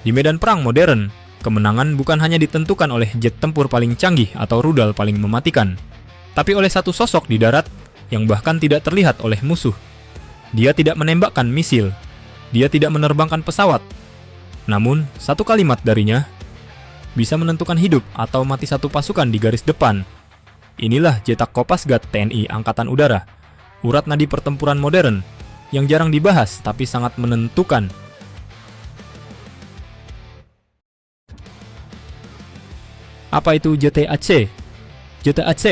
Di medan perang modern, kemenangan bukan hanya ditentukan oleh jet tempur paling canggih atau rudal paling mematikan, tapi oleh satu sosok di darat yang bahkan tidak terlihat oleh musuh. Dia tidak menembakkan misil, dia tidak menerbangkan pesawat. Namun, satu kalimat darinya bisa menentukan hidup atau mati satu pasukan di garis depan. Inilah Jetak Kopasgat TNI Angkatan Udara, urat nadi pertempuran modern yang jarang dibahas tapi sangat menentukan. Apa itu JTAC? JTAC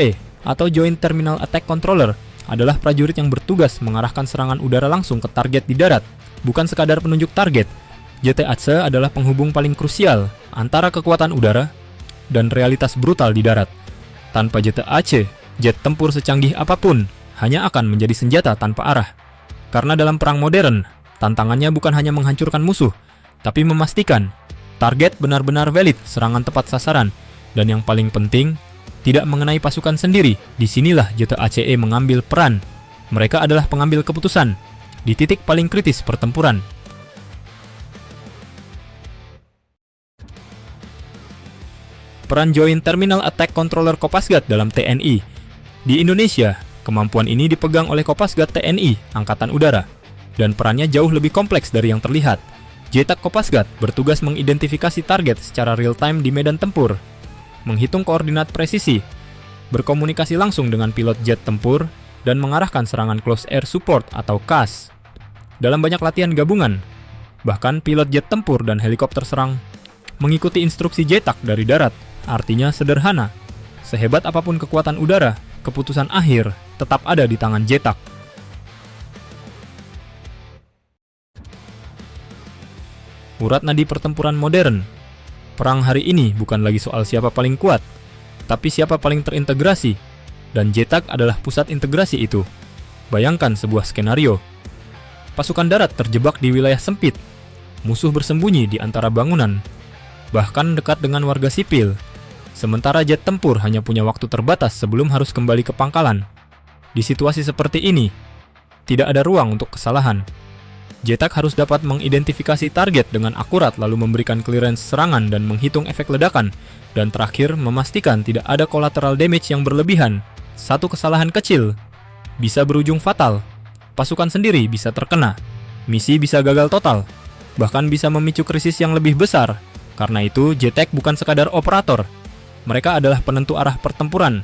atau Joint Terminal Attack Controller adalah prajurit yang bertugas mengarahkan serangan udara langsung ke target di darat, bukan sekadar penunjuk target. JTAC adalah penghubung paling krusial antara kekuatan udara dan realitas brutal di darat. Tanpa JTAC, jet tempur secanggih apapun hanya akan menjadi senjata tanpa arah. Karena dalam perang modern, tantangannya bukan hanya menghancurkan musuh, tapi memastikan target benar-benar valid, serangan tepat sasaran, dan yang paling penting, tidak mengenai pasukan sendiri. Disinilah JTACE mengambil peran. Mereka adalah pengambil keputusan di titik paling kritis pertempuran. Peran Joint Terminal Attack Controller Kopasgat dalam TNI. Di Indonesia, kemampuan ini dipegang oleh Kopasgat TNI Angkatan Udara, dan perannya jauh lebih kompleks dari yang terlihat. Jetak Kopasgat bertugas mengidentifikasi target secara real-time di medan tempur, menghitung koordinat presisi, berkomunikasi langsung dengan pilot jet tempur, dan mengarahkan serangan Close Air Support atau CAS. Dalam banyak latihan gabungan, bahkan pilot jet tempur dan helikopter serang mengikuti instruksi Jetak dari darat. Artinya sederhana, sehebat apapun kekuatan udara, keputusan akhir tetap ada di tangan Jetak. Urat nadi pertempuran modern. Perang hari ini bukan lagi soal siapa paling kuat, tapi siapa paling terintegrasi, dan Jetak adalah pusat integrasi itu. Bayangkan sebuah skenario. Pasukan darat terjebak di wilayah sempit, musuh bersembunyi di antara bangunan, bahkan dekat dengan warga sipil, sementara jet tempur hanya punya waktu terbatas sebelum harus kembali ke pangkalan. Di situasi seperti ini, tidak ada ruang untuk kesalahan. Jetak harus dapat mengidentifikasi target dengan akurat, lalu memberikan clearance serangan dan menghitung efek ledakan, dan terakhir memastikan tidak ada collateral damage yang berlebihan. Satu kesalahan kecil bisa berujung fatal. Pasukan sendiri bisa terkena, misi bisa gagal total, bahkan bisa memicu krisis yang lebih besar. Karena itu, Jetak bukan sekadar operator. Mereka adalah penentu arah pertempuran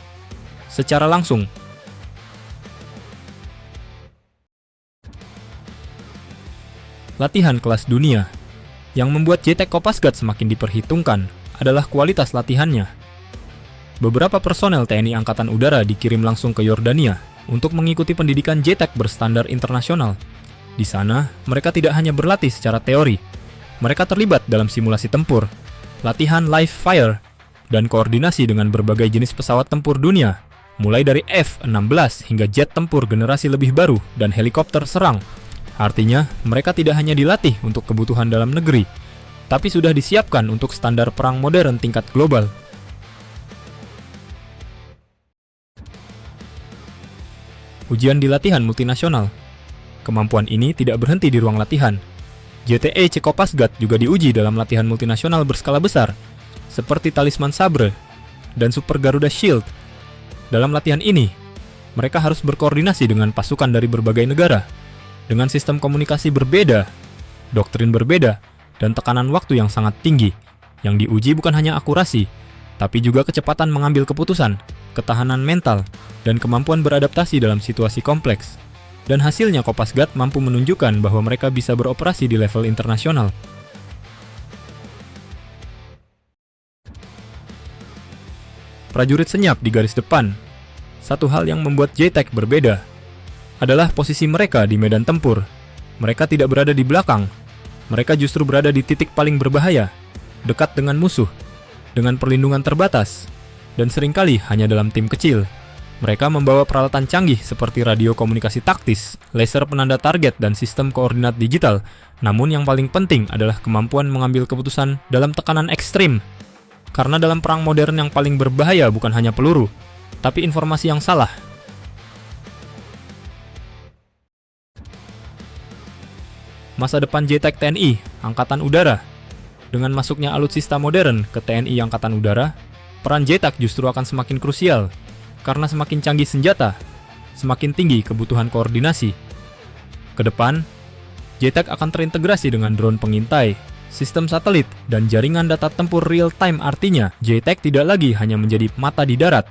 secara langsung. Latihan kelas dunia. Yang membuat Jetak Kopasgat semakin diperhitungkan adalah kualitas latihannya. Beberapa personel TNI Angkatan Udara dikirim langsung ke Yordania untuk mengikuti pendidikan Jetak berstandar internasional. Di sana, mereka tidak hanya berlatih secara teori, mereka terlibat dalam simulasi tempur, latihan live fire, dan koordinasi dengan berbagai jenis pesawat tempur dunia, mulai dari F-16 hingga jet tempur generasi lebih baru dan helikopter serang. Artinya, mereka tidak hanya dilatih untuk kebutuhan dalam negeri, tapi sudah disiapkan untuk standar perang modern tingkat global. Ujian di latihan multinasional. Kemampuan ini tidak berhenti di ruang latihan. JTAC Kopasgat juga diuji dalam latihan multinasional berskala besar, seperti Talisman Sabre dan Super Garuda Shield. Dalam latihan ini, mereka harus berkoordinasi dengan pasukan dari berbagai negara, dengan sistem komunikasi berbeda, doktrin berbeda, dan tekanan waktu yang sangat tinggi. Yang diuji bukan hanya akurasi, tapi juga kecepatan mengambil keputusan, ketahanan mental, dan kemampuan beradaptasi dalam situasi kompleks. Dan hasilnya Kopasgat mampu menunjukkan bahwa mereka bisa beroperasi di level internasional. Prajurit senyap di garis depan. Satu hal yang membuat Jetak berbeda adalah posisi mereka di medan tempur. Mereka tidak berada di belakang. Mereka justru berada di titik paling berbahaya, dekat dengan musuh, dengan perlindungan terbatas, dan seringkali hanya dalam tim kecil. Mereka membawa peralatan canggih seperti radio komunikasi taktis, laser penanda target, dan sistem koordinat digital. Namun yang paling penting adalah kemampuan mengambil keputusan dalam tekanan ekstrim. Karena dalam perang modern yang paling berbahaya bukan hanya peluru, tapi informasi yang salah. Masa depan JTAC TNI Angkatan Udara. Dengan masuknya alutsista modern ke TNI Angkatan Udara, peran JTAC justru akan semakin krusial, karena semakin canggih senjata, semakin tinggi kebutuhan koordinasi. Ke depan, JTAC akan terintegrasi dengan drone pengintai, sistem satelit, dan jaringan data tempur real-time. Artinya, JTAC tidak lagi hanya menjadi mata di darat,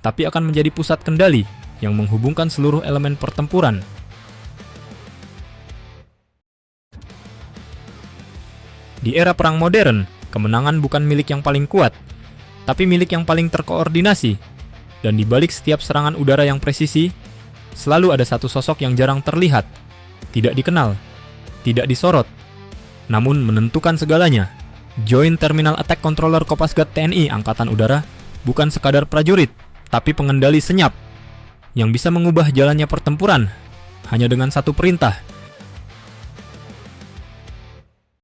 tapi akan menjadi pusat kendali yang menghubungkan seluruh elemen pertempuran. Di era perang modern, kemenangan bukan milik yang paling kuat, tapi milik yang paling terkoordinasi. Dan di balik setiap serangan udara yang presisi, selalu ada satu sosok yang jarang terlihat, tidak dikenal, tidak disorot, namun menentukan segalanya. Joint Terminal Attack Controller Kopasgat TNI Angkatan Udara bukan sekadar prajurit, tapi pengendali senyap yang bisa mengubah jalannya pertempuran hanya dengan satu perintah.